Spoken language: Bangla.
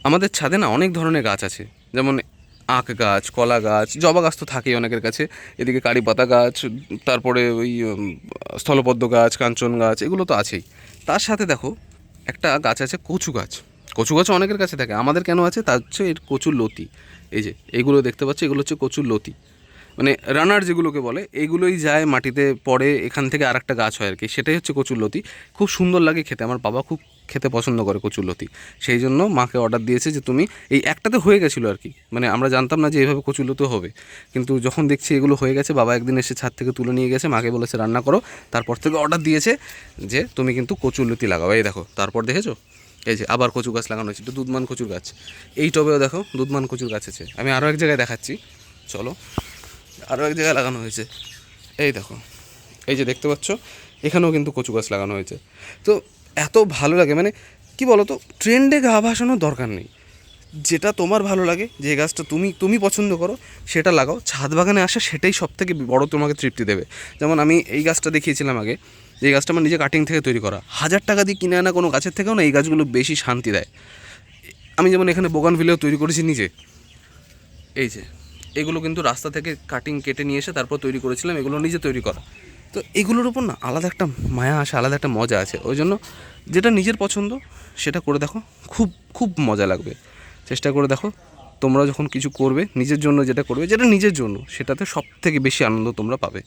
আমাদের ছাদে না অনেক ধরনের গাছ আছে, যেমন আখ গাছ, কলা গাছ, জবা গাছ তো থাকেই অনেকের কাছে, এদিকে কারি পাতা গাছ, তারপরে ওই স্থলপদ্ম গাছ, কাঞ্চন গাছ, এগুলো তো আছেই। তার সাথে দেখো একটা গাছ আছে কচু গাছ। কচু গাছও অনেকের কাছে থাকে, আমাদের কেন আছে তার হচ্ছে এর কচুর লতি। এই যে এইগুলো দেখতে পাচ্ছ, এগুলো হচ্ছে কচুর লতি, মানে রানার যেগুলোকে বলে, এইগুলোই যায় মাটিতে পড়ে, এখান থেকে আর একটা গাছ হয় আর কি, সেটাই হচ্ছে কচুরলতি। খুব সুন্দর লাগে খেতে, আমার বাবা খুব খেতে পছন্দ করে কচুরলতি। সেই জন্য মাকে অর্ডার দিয়েছে যে তুমি এই একটাতে হয়ে গেছিলো আর কি, মানে আমরা জানতাম না যে এইভাবে কচুরলতি হবে, কিন্তু যখন দেখছি এগুলো হয়ে গেছে, বাবা একদিন এসে ছাদ থেকে তুলে নিয়ে গেছে, মাকে বলেছে রান্না করো, তারপর থেকে অর্ডার দিয়েছে যে তুমি কিন্তু কচুরলতি লাগাও। এই দেখো, তারপর দেখেছো এই যে আবার কচু গাছ লাগানো হয়েছে, এটা দুধমান কচুর গাছ। এই টবেও দেখো দুধমান কচুর গাছ আছে, আমি আরও এক জায়গায় দেখাচ্ছি, চলো। আরও এক জায়গায় লাগানো হয়েছে, এই দেখো, এই যে দেখতে পাচ্ছ, এখানেও কিন্তু কচু গাছ লাগানো হয়েছে। তো এত ভালো লাগে, মানে কি বলো তো, ট্রেন্ডে গা ভাসানোর দরকার নেই, যেটা তোমার ভালো লাগে, যে গাছটা তুমি তুমি পছন্দ করো সেটা লাগাও। ছাদ বাগানে আসা সেটাই সব থেকে বড় তোমাকে তৃপ্তি দেবে। যেমন আমি এই গাছটা দেখিয়েছিলাম আগে, যে গাছটা আমার নিজে কাটিং থেকে তৈরি করা, 1000 টাকা দিয়ে কিনে আনা কোনো গাছের থেকেও না এই গাছগুলো বেশি শান্তি দেয়। আমি যেমন এখানে বোগানভিলিয়া তৈরি করেছি নিজে, এই যে এগুলো কিন্তু রাস্তা থেকে কাটিং কেটে নিয়ে এসে তারপর তৈরি করেছিলাম, এগুলো নিজে তৈরি করা। তো এগুলোর উপর না আলাদা একটা মায়া আসে, আলাদা একটা মজা আছে, ওই জন্য যেটা নিজের পছন্দ সেটা করে দেখো, খুব খুব মজা লাগবে। চেষ্টা করে দেখো, তোমরা যখন কিছু করবে নিজের জন্য, যেটা করবে যেটা নিজের জন্য, সেটাতে সব থেকে বেশি আনন্দ তোমরা পাবে।